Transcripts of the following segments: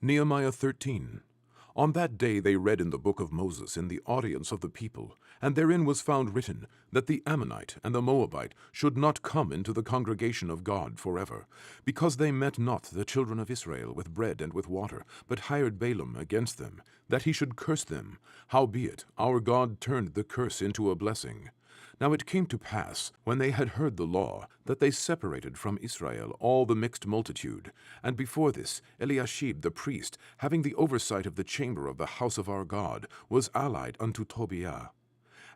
Nehemiah 13. On that day they read in the book of Moses in the audience of the people, and therein was found written that the Ammonite and the Moabite should not come into the congregation of God forever, because they met not the children of Israel with bread and with water, but hired Balaam against them, that he should curse them. Howbeit our God turned the curse into a blessing. Now it came to pass, when they had heard the law, that they separated from Israel all the mixed multitude. And before this, Eliashib the priest, having the oversight of the chamber of the house of our God, was allied unto Tobiah.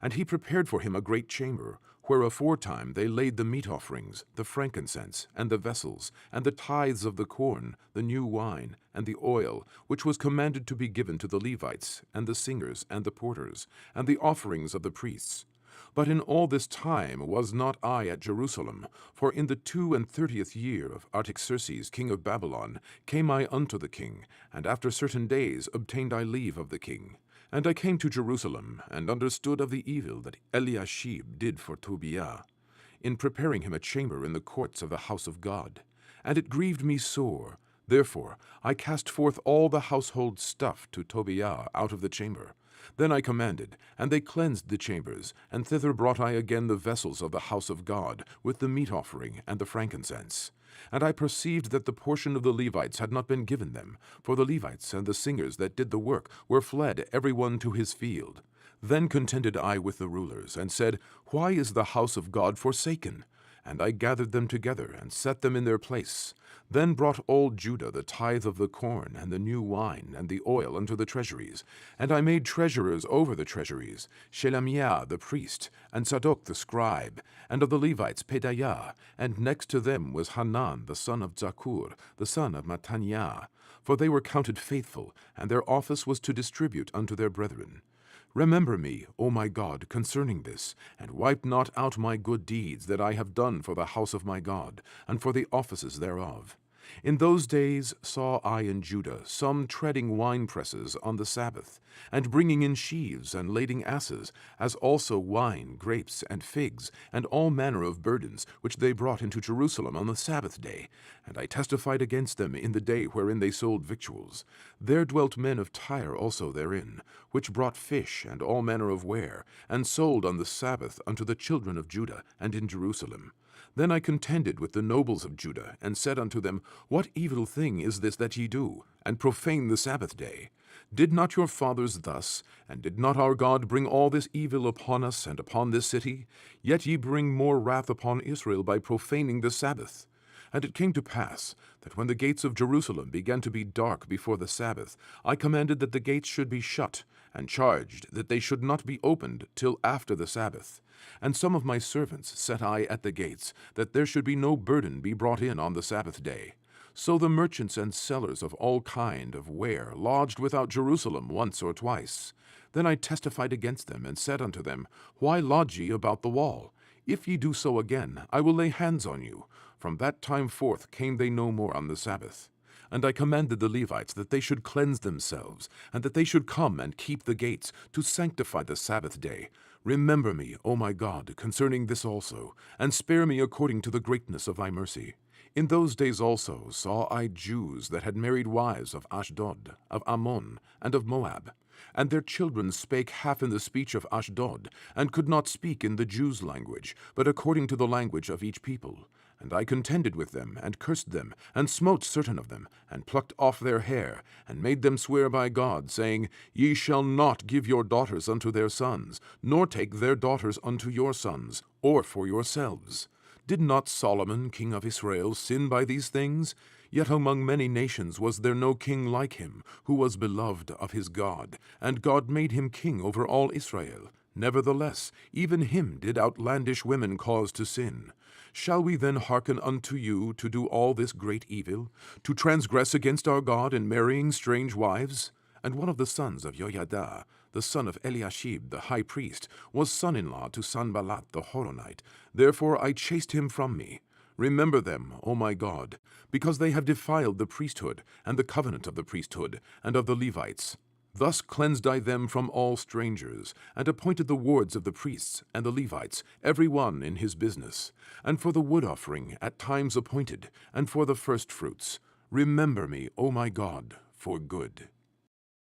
And he prepared for him a great chamber, where aforetime they laid the meat offerings, the frankincense, and the vessels, and the tithes of the corn, the new wine, and the oil, which was commanded to be given to the Levites, and the singers, and the porters, and the offerings of the priests. But in all this time was not I at Jerusalem, for in the 32nd year of Artaxerxes king of Babylon came I unto the king, and after certain days obtained I leave of the king. And I came to Jerusalem, and understood of the evil that Eliashib did for Tobiah, in preparing him a chamber in the courts of the house of God. And it grieved me sore. Therefore I cast forth all the household stuff to Tobiah out of the chamber. Then I commanded, and they cleansed the chambers, and thither brought I again the vessels of the house of God, with the meat offering and the frankincense. And I perceived that the portion of the Levites had not been given them, for the Levites and the singers that did the work were fled every one to his field. Then contended I with the rulers, and said, Why is the house of God forsaken? And I gathered them together, and set them in their place. Then brought all Judah the tithe of the corn, and the new wine, and the oil unto the treasuries. And I made treasurers over the treasuries, Shelemiah the priest, and Zadok the scribe, and of the Levites Pedaiah, and next to them was Hanan the son of Zakur, the son of Mattaniah. For they were counted faithful, and their office was to distribute unto their brethren. Remember me, O my God, concerning this, and wipe not out my good deeds that I have done for the house of my God, and for the offices thereof. In those days saw I in Judah some treading winepresses on the Sabbath, and bringing in sheaves and lading asses, as also wine, grapes, and figs, and all manner of burdens, which they brought into Jerusalem on the Sabbath day. And I testified against them in the day wherein they sold victuals. There dwelt men of Tyre also therein, which brought fish and all manner of ware, and sold on the Sabbath unto the children of Judah, and in Jerusalem. Then I contended with the nobles of Judah, and said unto them, What evil thing is this that ye do, and profane the Sabbath day? Did not your fathers thus, and did not our God bring all this evil upon us and upon this city? Yet ye bring more wrath upon Israel by profaning the Sabbath. And it came to pass, that when the gates of Jerusalem began to be dark before the Sabbath, I commanded that the gates should be shut, and charged that they should not be opened till after the Sabbath. And some of my servants set I at the gates, that there should be no burden be brought in on the Sabbath day. So the merchants and sellers of all kind of ware lodged without Jerusalem once or twice. Then I testified against them, and said unto them, Why lodge ye about the wall? If ye do so again, I will lay hands on you. From that time forth came they no more on the Sabbath. And I commanded the Levites that they should cleanse themselves, and that they should come and keep the gates, to sanctify the Sabbath day. Remember me, O my God, concerning this also, and spare me according to the greatness of thy mercy. In those days also saw I Jews that had married wives of Ashdod, of Ammon, and of Moab. And their children spake half in the speech of Ashdod, and could not speak in the Jews' language, but according to the language of each people. And I contended with them, and cursed them, and smote certain of them, and plucked off their hair, and made them swear by God, saying, Ye shall not give your daughters unto their sons, nor take their daughters unto your sons, or for yourselves. Did not Solomon, king of Israel, sin by these things? Yet among many nations was there no king like him, who was beloved of his God, and God made him king over all Israel. Nevertheless, even him did outlandish women cause to sin. Shall we then hearken unto you to do all this great evil, to transgress against our God in marrying strange wives? And one of the sons of Joiada, the son of Eliashib the high priest, was son-in-law to Sanballat the Horonite. Therefore I chased him from me. Remember them, O my God, because they have defiled the priesthood, and the covenant of the priesthood, and of the Levites. Thus cleansed I them from all strangers, and appointed the wards of the priests and the Levites, every one in his business, and for the wood offering at times appointed, and for the firstfruits. Remember me, O my God, for good.